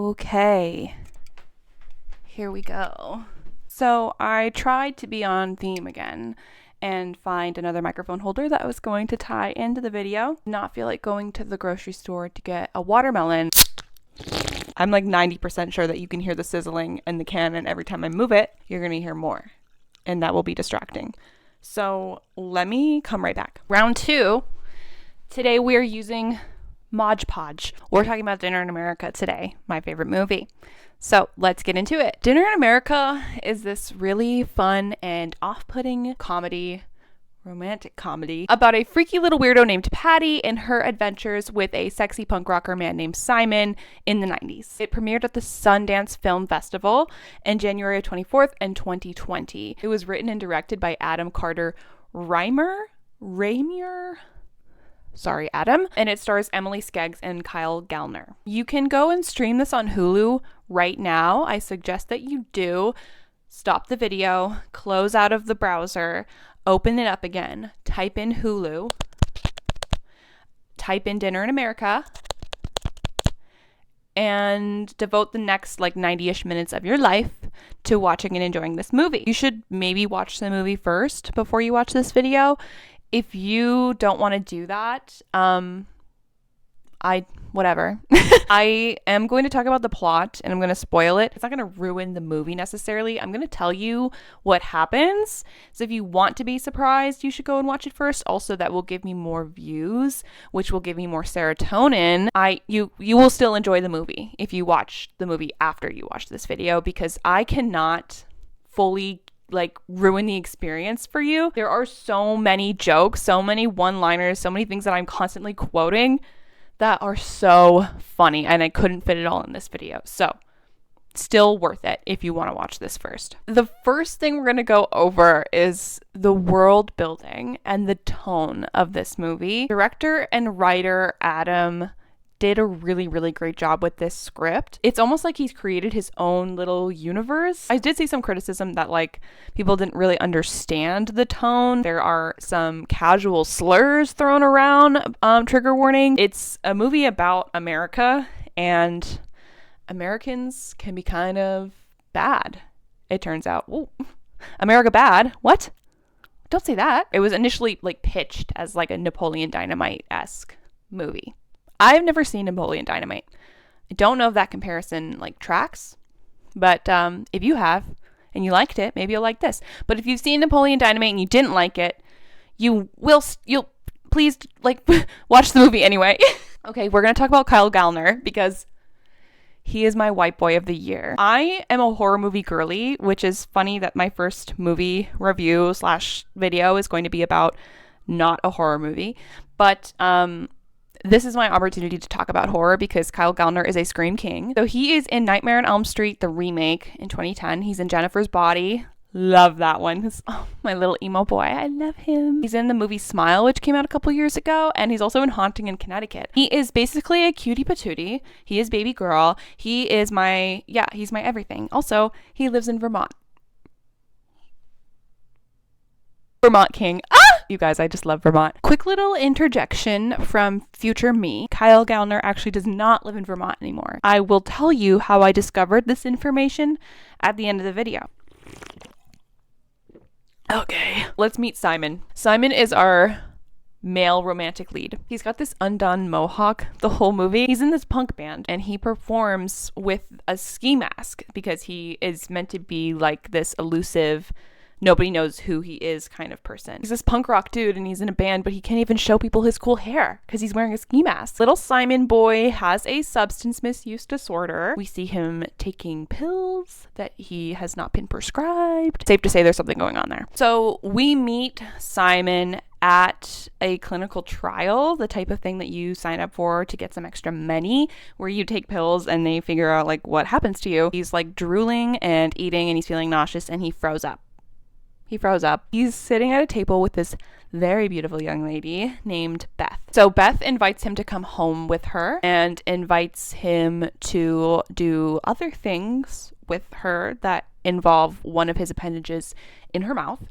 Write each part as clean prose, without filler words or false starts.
Okay, here we go. So I tried to be on theme again and find another microphone holder that I was going to tie into the video. Not feel like going to the grocery store to get a watermelon. I'm like 90% sure that you can hear the sizzling in the can, and every time I move it, you're gonna hear more, and that will be distracting. So let me come right back. Round two. Today we are using Mod Podge. We're talking about Dinner in America today, my favorite movie. So let's get into it. Dinner in America is this really fun and off-putting comedy, romantic comedy, about a freaky little weirdo named Patty and her adventures with a sexy punk rocker man named Simon in the 90s. It premiered at the Sundance Film Festival in January 24th and 2020. It was written and directed by Adam Carter Raymer. Sorry, Adam. And it stars Emily Skeggs and Kyle Gallner. You can go and stream this on Hulu right now. I suggest that you do. Stop the video, close out of the browser, open it up again, type in Hulu, type in Dinner in America, and devote the next 90-ish minutes of your life to watching and enjoying this movie. You should maybe watch the movie first before you watch this video. If you don't want to do that, whatever. I am going to talk about the plot and I'm going to spoil it. It's not going to ruin the movie necessarily. I'm going to tell you what happens. So if you want to be surprised, you should go and watch it first. Also, that will give me more views, which will give me more serotonin. You will still enjoy the movie if you watch the movie after you watch this video, because I cannot fully ruin the experience for you. There are so many jokes, so many one-liners, so many things that I'm constantly quoting that are so funny, and I couldn't fit it all in this video. So still worth it if you want to watch this first. The first thing we're going to go over is the world building and the tone of this movie. Director and writer Adam did a really, really great job with this script. It's almost like he's created his own little universe. I did see some criticism that people didn't really understand the tone. There are some casual slurs thrown around, trigger warning. It's a movie about America, and Americans can be kind of bad, it turns out. Ooh, America bad? What? Don't say that. It was initially pitched as a Napoleon Dynamite-esque movie. I've never seen Napoleon Dynamite. I don't know if that comparison tracks, but if you have and you liked it, maybe you'll like this. But if you've seen Napoleon Dynamite and you didn't like it, you'll please watch the movie anyway. Okay, we're gonna talk about Kyle Gallner because he is my white boy of the year. I am a horror movie girly, which is funny that my first movie review / video is going to be about not a horror movie, but this is my opportunity to talk about horror because Kyle Galner is a Scream King. So he is in Nightmare on Elm Street, the remake in 2010. He's in Jennifer's Body. Love that one. My little emo boy. I love him. He's in the movie Smile, which came out a couple years ago. And he's also in Haunting in Connecticut. He is basically a cutie patootie. He is baby girl. He is he's my everything. Also, he lives in Vermont. Vermont King. You guys, I just love Vermont. Quick little interjection from future me. Kyle Galner actually does not live in Vermont anymore. I will tell you how I discovered this information at the end of the video. Okay, let's meet Simon. Simon is our male romantic lead. He's got this undone mohawk the whole movie. He's in this punk band and he performs with a ski mask because he is meant to be this elusive, nobody knows who he is kind of person. He's this punk rock dude and he's in a band, but he can't even show people his cool hair because he's wearing a ski mask. Little Simon boy has a substance misuse disorder. We see him taking pills that he has not been prescribed. Safe to say there's something going on there. So we meet Simon at a clinical trial, the type of thing that you sign up for to get some extra money, where you take pills and they figure out what happens to you. He's drooling and eating and he's feeling nauseous and he froze up. He's sitting at a table with this very beautiful young lady named Beth. So Beth invites him to come home with her and invites him to do other things with her that involve one of his appendages in her mouth.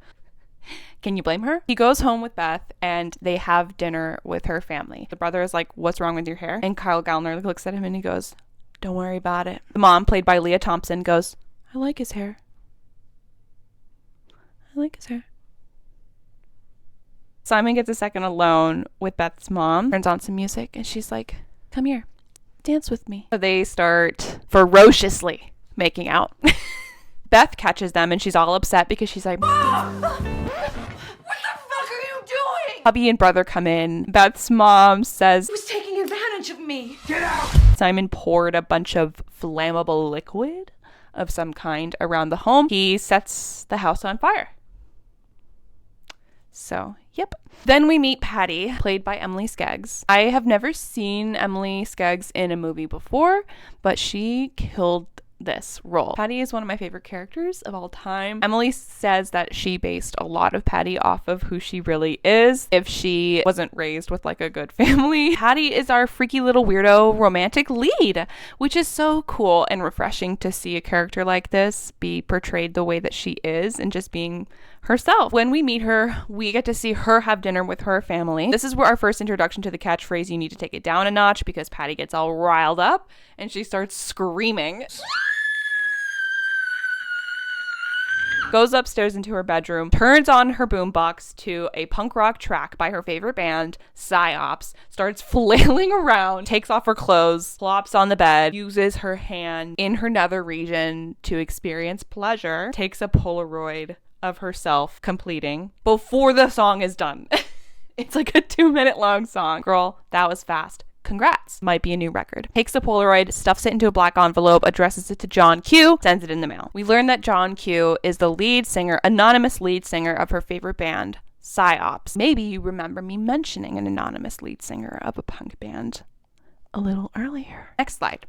Can you blame her? He goes home with Beth and they have dinner with her family. The brother is like, "What's wrong with your hair?" And Kyle Gallner looks at him and he goes, Don't worry about it. The mom, played by Leah Thompson, goes, I like his hair. I like his hair. Simon gets a second alone with Beth's mom, turns on some music, and she's like, come here, dance with me. So they start ferociously making out. Beth catches them, and she's all upset because she's like, what the fuck are you doing? Hubby and brother come in. Beth's mom says, he was taking advantage of me. Get out! Simon poured a bunch of flammable liquid of some kind around the home. He sets the house on fire. So, yep. Then we meet Patty, played by Emily Skeggs. I have never seen Emily Skeggs in a movie before, but she killed this role. Patty is one of my favorite characters of all time. Emily says that she based a lot of Patty off of who she really is if she wasn't raised with like a good family. Patty is our freaky little weirdo romantic lead, which is so cool and refreshing to see a character like this be portrayed the way that she is and just being herself. When we meet her, we get to see her have dinner with her family. This is where our first introduction to the catchphrase, you need to take it down a notch, because Patty gets all riled up and she starts screaming. Goes upstairs into her bedroom, turns on her boombox to a punk rock track by her favorite band, Psyops, starts flailing around, takes off her clothes, plops on the bed, uses her hand in her nether region to experience pleasure, takes a Polaroid of herself completing before the song is done. It's like a 2-minute long song. Girl, that was fast. Congrats. Might be a new record. Takes the Polaroid, stuffs it into a black envelope, addresses it to John Q, sends it in the mail. We learn that John Q is the lead singer, anonymous lead singer of her favorite band, Psyops. Maybe you remember me mentioning an anonymous lead singer of a punk band a little earlier. Next slide.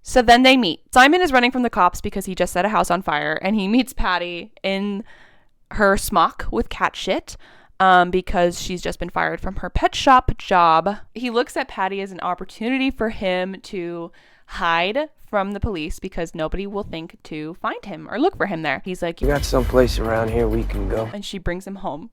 So then they meet. Simon is running from the cops because he just set a house on fire, and he meets Patty in her smock with cat shit because she's just been fired from her pet shop job. He looks at Patty as an opportunity for him to hide from the police because nobody will think to find him or look for him there. He's like, you got someplace around here we can go? And she brings him home.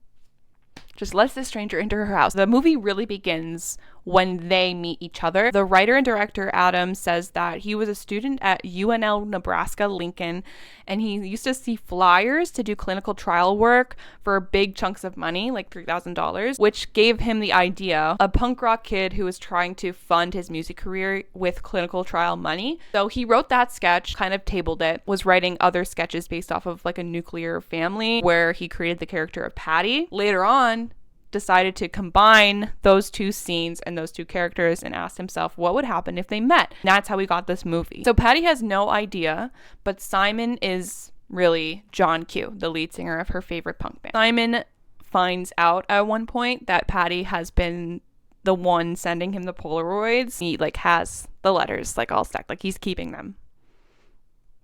Just lets this stranger into her house. The movie really begins when they meet each other. The writer and director, Adam, says that he was a student at UNL Nebraska Lincoln, and he used to see flyers to do clinical trial work for big chunks of money, like $3,000, which gave him the idea, a punk rock kid who was trying to fund his music career with clinical trial money. So he wrote that sketch, kind of tabled it, was writing other sketches based off of like a nuclear family where he created the character of Patty. Later on, decided to combine those two scenes and those two characters and asked himself what would happen if they met. And that's how we got this movie. So Patty has no idea, but Simon is really John Q, the lead singer of her favorite punk band. Simon finds out at one point that Patty has been the one sending him the Polaroids. He like has the letters like all stacked, like he's keeping them.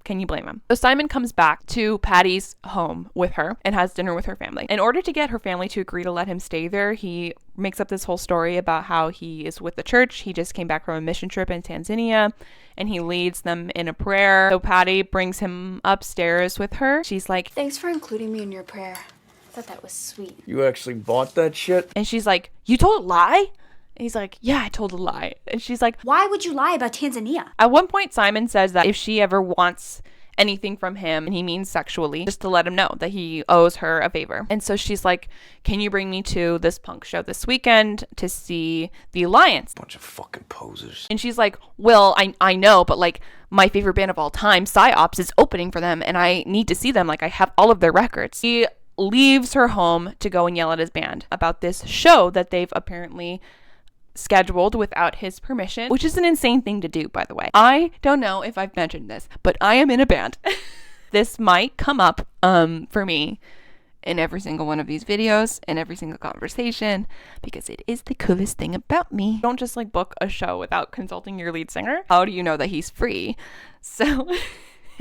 Can you blame him? So Simon comes back to Patty's home with her and has dinner with her family. In order to get her family to agree to let him stay there, he makes up this whole story about how he is with the church. He just came back from a mission trip in Tanzania and he leads them in a prayer. So Patty brings him upstairs with her. She's like, thanks for including me in your prayer. I thought that was sweet. You actually bought that shit? And she's like, you told a lie? And he's like, yeah, I told a lie. And she's like, why would you lie about Tanzania? At one point, Simon says that if she ever wants anything from him, and he means sexually, just to let him know that he owes her a favor. And so she's like, can you bring me to this punk show this weekend to see the Alliance? Bunch of fucking posers. And she's like, well, I know, but like my favorite band of all time, Psyops, is opening for them and I need to see them. Like I have all of their records. He leaves her home to go and yell at his band about this show that they've apparently scheduled without his permission, which is an insane thing to do, by the way. I don't know if I've mentioned this, but I am in a band. This might come up for me in every single one of these videos, in every single conversation, because it is the coolest thing about me. Don't just like book a show without consulting your lead singer. How do you know that he's free? So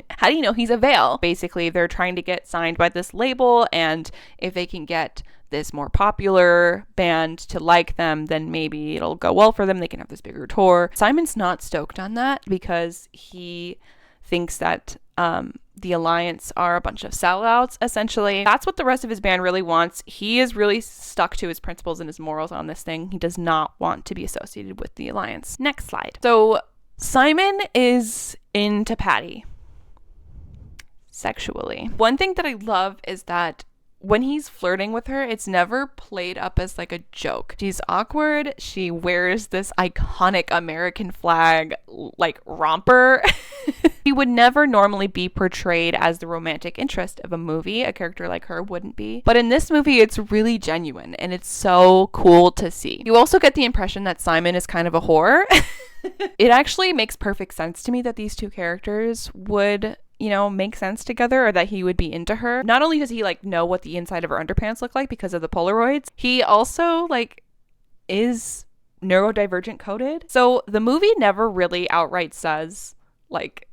how do you know he's a veil? Basically, they're trying to get signed by this label, and if they can get this more popular band to like them, then maybe it'll go well for them. They can have this bigger tour. Simon's not stoked on that because he thinks that the Alliance are a bunch of sellouts, essentially. That's what the rest of his band really wants. He is really stuck to his principles and his morals on this thing. He does not want to be associated with the Alliance. Next slide. So Simon is into Patty sexually. One thing that I love is that when he's flirting with her, it's never played up as like a joke. She's awkward. She wears this iconic American flag like romper. He would never normally be portrayed as the romantic interest of a movie. A character like her wouldn't be. But in this movie, it's really genuine and it's so cool to see. You also get the impression that Simon is kind of a whore. It actually makes perfect sense to me that these two characters would, you know, make sense together, or that he would be into her. Not only does he like know what the inside of her underpants look like because of the Polaroids, he also like is neurodivergent coded. So the movie never really outright says like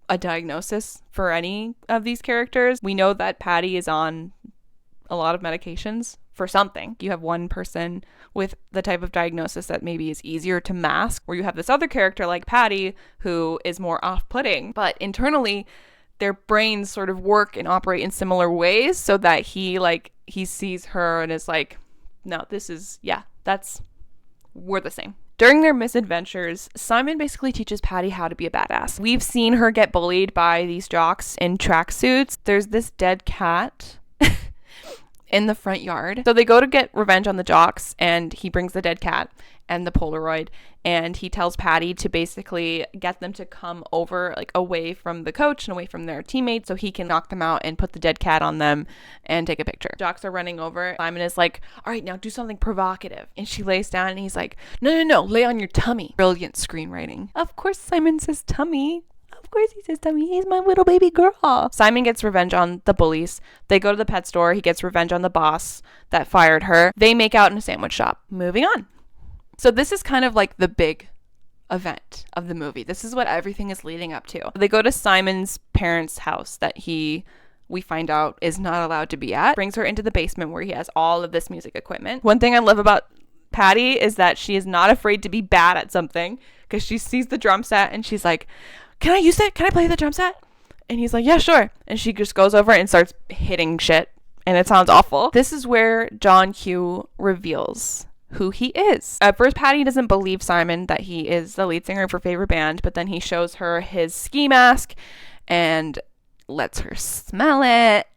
a diagnosis for any of these characters. We know that Patty is on a lot of medications for something. You have one person with the type of diagnosis that maybe is easier to mask, where you have this other character like Patty who is more off-putting, but internally their brains sort of work and operate in similar ways, so that he sees her and is like, no, this is, we're the same. During their misadventures, Simon basically teaches Patty how to be a badass. We've seen her get bullied by these jocks in tracksuits. There's this dead cat in the front yard. So they go to get revenge on the jocks, and he brings the dead cat and the Polaroid, and he tells Patty to basically get them to come over, like away from the coach and away from their teammates, so he can knock them out and put the dead cat on them and take a picture. Jocks are running over. Simon is like, all right, now do something provocative. And she lays down and he's like, no, lay on your tummy. Brilliant screenwriting. Of course Simon says tummy. Of course he says tummy. He's my little baby girl. Simon gets revenge on the bullies. They go to the pet store. He gets revenge on the boss that fired her. They make out in a sandwich shop. Moving on. So this is kind of like the big event of the movie. This is what everything is leading up to. They go to Simon's parents' house that we find out is not allowed to be at. Brings her into the basement where he has all of this music equipment. One thing I love about Patty is that she is not afraid to be bad at something, because she sees the drum set and she's like, can I use it? Can I play the drum set? And he's like, yeah, sure. And she just goes over and starts hitting shit, and it sounds awful. This is where John Q reveals who he is. At first, Patty doesn't believe Simon that he is the lead singer of her favorite band, but then he shows her his ski mask and lets her smell it.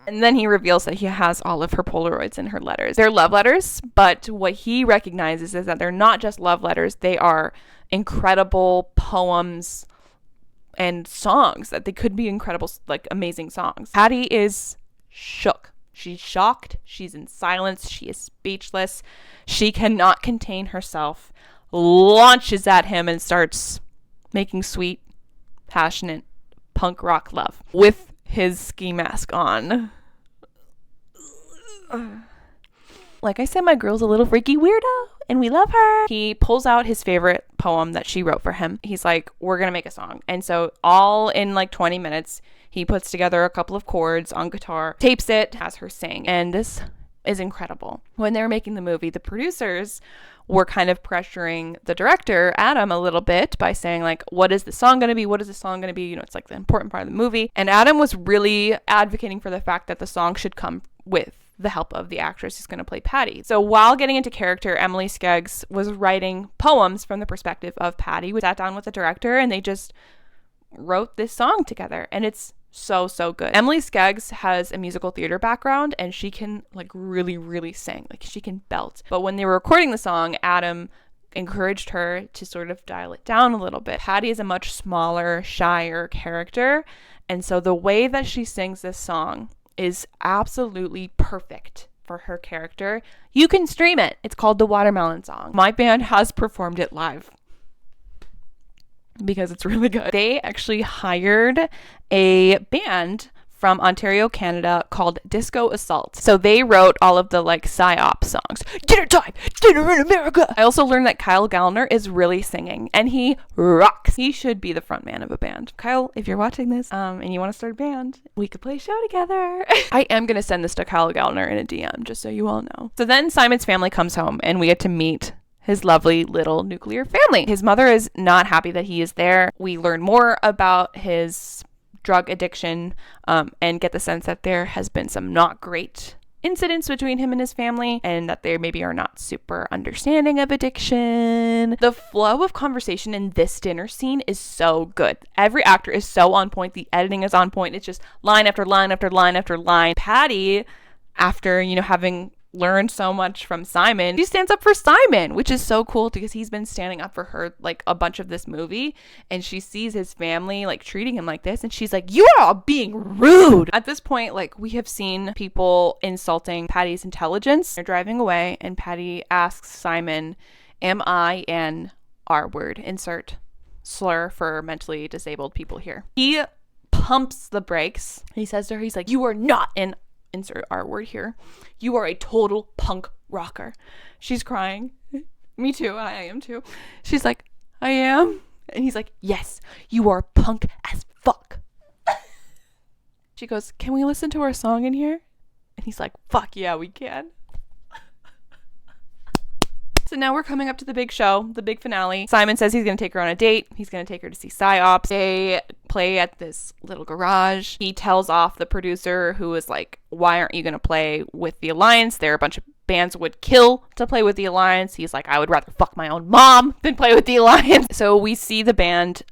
And then he reveals that he has all of her Polaroids and her letters. They're love letters, but what he recognizes is that they're not just love letters. They are incredible poems and songs, that they could be incredible, like amazing songs. Patty is shook. She's shocked. She's in silence. She is speechless. She cannot contain herself, launches at him and starts making sweet, passionate punk rock love with his ski mask on. Like I said, my girl's a little freaky weirdo, and we love her. He pulls out his favorite poem that she wrote for him. He's like, we're gonna make a song. And so all in like 20 minutes, he puts together a couple of chords on guitar, tapes it, has her sing. And this is incredible. When they were making the movie, the producers were kind of pressuring the director, Adam, a little bit by saying like, what is the song going to be? What is the song going to be? You know, it's like the important part of the movie. And Adam was really advocating for the fact that the song should come with the help of the actress who's going to play Patty. So while getting into character, Emily Skeggs was writing poems from the perspective of Patty. We sat down with the director and they just wrote this song together, and it's so good. Emily Skeggs has a musical theater background, and she can like really sing. Like, she can belt. But when they were recording the song, Adam encouraged her to sort of dial it down a little bit. Patty is a much smaller, shyer character, and so the way that she sings this song is absolutely perfect for her character. You can stream it. It's called The Watermelon Song. My band has performed it live because it's really good. They actually hired a band from Ontario, Canada called Disco Assault. So they wrote all of the like psyop songs. Dinner time! Dinner in America! I also learned that Kyle Gallner is really singing, and he rocks. He should be the front man of a band. Kyle, if you're watching this and you want to start a band, we could play a show together. I am going to send this to Kyle Gallner in a DM, just so you all know. So then Simon's family comes home, and we get to meet his lovely little nuclear family. His mother is not happy that he is there. We learn more about his drug addiction and get the sense that there has been some not great incidents between him and his family, and that they maybe are not super understanding of addiction. The flow of conversation in this dinner scene is so good. Every actor is so on point. The editing is on point. It's just line after line after line after line. Patty, after, having learned so much from Simon, she stands up for Simon, which is so cool because he's been standing up for her like a bunch of this movie, and she sees his family like treating him like this, and she's like, you are all being rude. At this point, like, we have seen people insulting Patty's intelligence. They're driving away, and Patty asks Simon, am I an R word? Insert slur for mentally disabled people here. He pumps the brakes. He says to her, he's like, you are not an, insert R word here, you are a total punk rocker. She's crying. Me too. I am too. She's like, I am. And he's like, yes, you are punk as fuck. She goes, can we listen to our song in here? And he's like, fuck yeah, we can. So now we're coming up to the big show, the big finale. Simon says he's going to take her on a date. He's going to take her to see PsyOps. They play at this little garage. He tells off the producer, who is like, why aren't you going to play with the Alliance? There are a bunch of bands would kill to play with the Alliance. He's like, I would rather fuck my own mom than play with the Alliance. So we see the band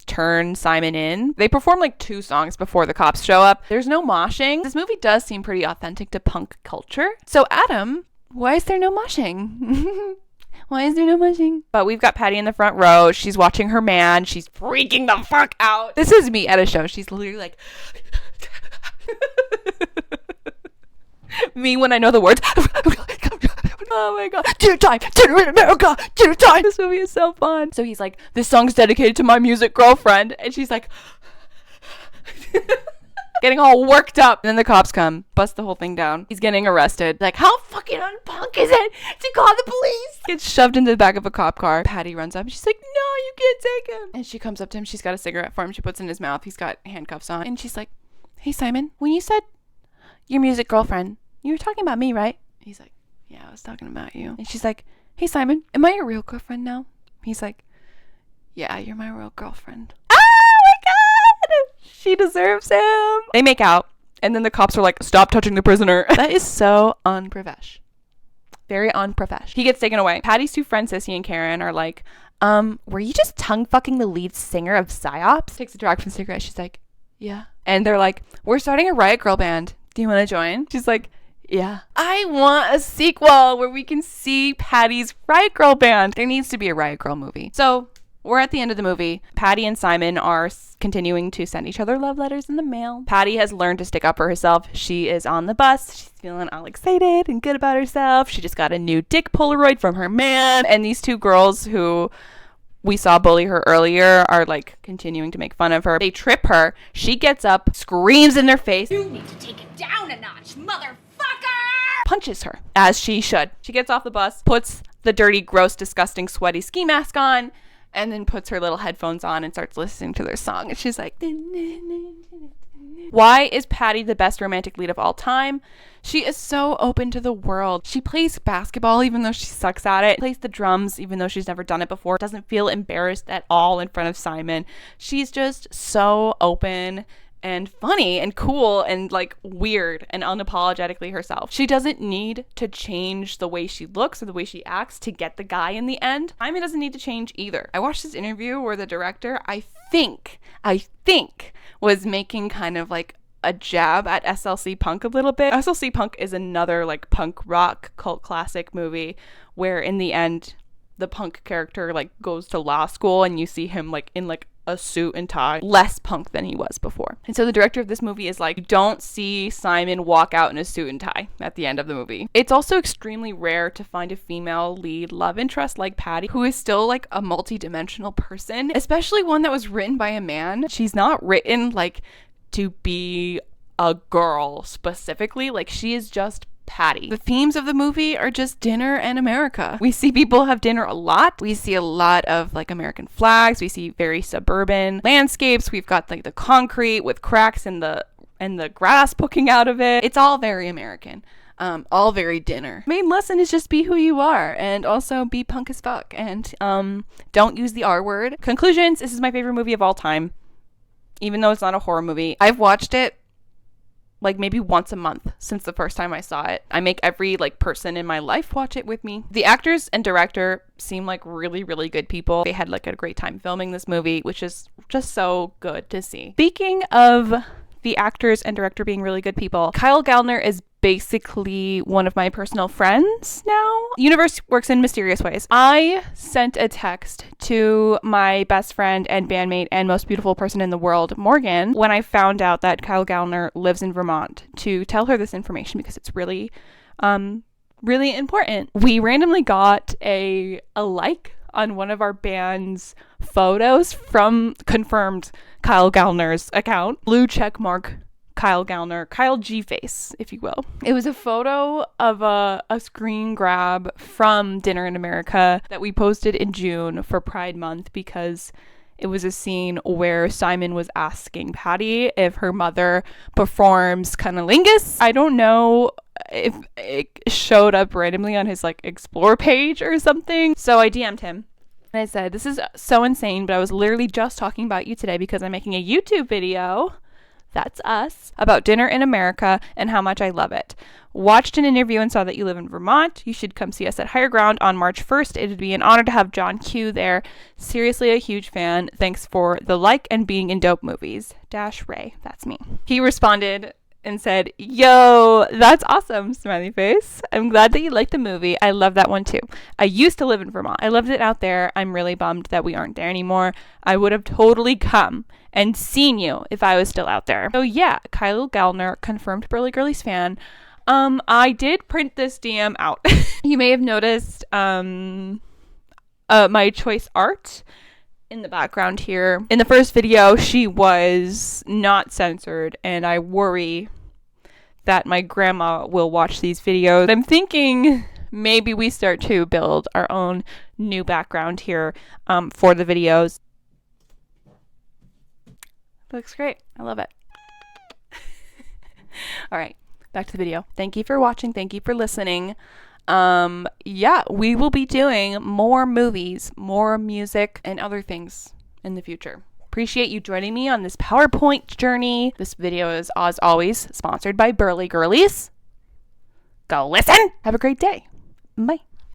turn Simon in. They perform like 2 songs before the cops show up. There's no moshing. This movie does seem pretty authentic to punk culture. So Adam, why is there no moshing? Why is there no moshing? But we've got Patty in the front row. She's watching her man. She's freaking the fuck out. This is me at a show. She's literally like... me when I know the words. Oh my god. Dinner time. Dinner in America. Dinner time. This movie is so fun. So he's like, this song's dedicated to my music girlfriend. And she's like... getting all worked up. And then the cops come, bust the whole thing down. He's getting arrested. Like, how fucking unpunk is it to call the police? Gets shoved into the back of a cop car. Patty runs up and she's like, no, you can't take him. And she comes up to him. She's got a cigarette for him. She puts it in his mouth. He's got handcuffs on. And she's like, hey, Simon, when you said your music girlfriend, you were talking about me, right? He's like, yeah, I was talking about you. And she's like, hey, Simon, am I your real girlfriend now? He's like, yeah, you're my real girlfriend. She deserves him. They make out, and then the cops are like, stop touching the prisoner. That is so unprofesh. Very unprofesh. He gets taken away. Patty's 2 friends, Sissy and Karen, are like, were you just tongue fucking the lead singer of PsyOps? Takes a drag from the cigarette. She's like, yeah. And they're like, we're starting a Riot Girl band. Do you want to join? She's like, yeah. I want a sequel where we can see Patty's Riot Girl band. There needs to be a Riot Girl movie. So we're at the end of the movie. Patty and Simon are continuing to send each other love letters in the mail. Patty has learned to stick up for herself. She is on the bus. She's feeling all excited and good about herself. She just got a new dick Polaroid from her man. And these 2 girls who we saw bully her earlier are like continuing to make fun of her. They trip her. She gets up, screams in their face. You need to take it down a notch, motherfucker! Punches her, as she should. She gets off the bus, puts the dirty, gross, disgusting, sweaty ski mask on, and then puts her little headphones on and starts listening to their song. And she's like, why is Patty the best romantic lead of all time? She is so open to the world. She plays basketball even though she sucks at it. Plays the drums even though she's never done it before. Doesn't feel embarrassed at all in front of Simon. She's just so open and funny and cool and like weird and unapologetically herself. She doesn't need to change the way she looks or the way she acts to get the guy in the end. Simon doesn't need to change either. I watched this interview where the director, I think was making kind of like a jab at SLC Punk a little bit. SLC Punk is another like punk rock cult classic movie where in the end the punk character like goes to law school and you see him like in like a suit and tie, less punk than he was before. And so the director of this movie is like, you don't see Simon walk out in a suit and tie at the end of the movie. It's also extremely rare to find a female lead love interest like Patty, who is still like a multi-dimensional person, especially one that was written by a man. She's not written like to be a girl specifically. Like, she is just Patty. The themes of the movie are just dinner and America. We see people have dinner a lot. We see a lot of like American flags. We see very suburban landscapes. We've got like the concrete with cracks in the grass poking out of it. It's all very American. All very dinner. Main lesson is just be who you are and also be punk as fuck and don't use the R word. Conclusions, this is my favorite movie of all time. Even though it's not a horror movie. I've watched it like maybe once a month since the first time I saw it. I make every like person in my life watch it with me. The actors and director seem like really, really good people. They had like a great time filming this movie, which is just so good to see. Speaking of the actors and director being really good people, Kyle Gallner is basically one of my personal friends now. Universe works in mysterious ways. I sent a text to my best friend and bandmate and most beautiful person in the world, Morgan, when I found out that Kyle Gallner lives in Vermont, to tell her this information because it's really, really important. We randomly got a like on one of our band's photos from confirmed Kyle Gallner's account. Blue check mark Kyle Galner, Kyle G face, if you will. It was a photo of a screen grab from Dinner in America that we posted in June for Pride Month because it was a scene where Simon was asking Patty if her mother performs cunnilingus. I don't know if it showed up randomly on his like explore page or something. So I DM'd him. And I said, this is so insane, but I was literally just talking about you today because I'm making a YouTube video, that's us, about Dinner in America and how much I love it. Watched an interview and saw that you live in Vermont. You should come see us at Higher Ground on March 1st. It would be an honor to have John Q there. Seriously a huge fan. Thanks for the like and being in dope movies. Dash Ray. That's me. He responded and said, yo, that's awesome, smiley face. I'm glad that you liked the movie. I love that one too. I used to live in Vermont. I loved it out there. I'm really bummed that we aren't there anymore. I would have totally come and seen you if I was still out there. So yeah, Kyle Gallner, confirmed Burly Girlies fan. I did print this DM out. You may have noticed my choice art in the background here. In the first video, she was not censored, and I worry that my grandma will watch these videos. I'm thinking maybe we start to build our own new background here for the videos. Looks great. I love it. All right, back to the video. Thank you for watching. Thank you for listening. Yeah, we will be doing more movies, more music, and other things in the future. Appreciate you joining me on this PowerPoint journey. This video is, as always, sponsored by Burly Girlies. Go listen. Have a great day. Bye.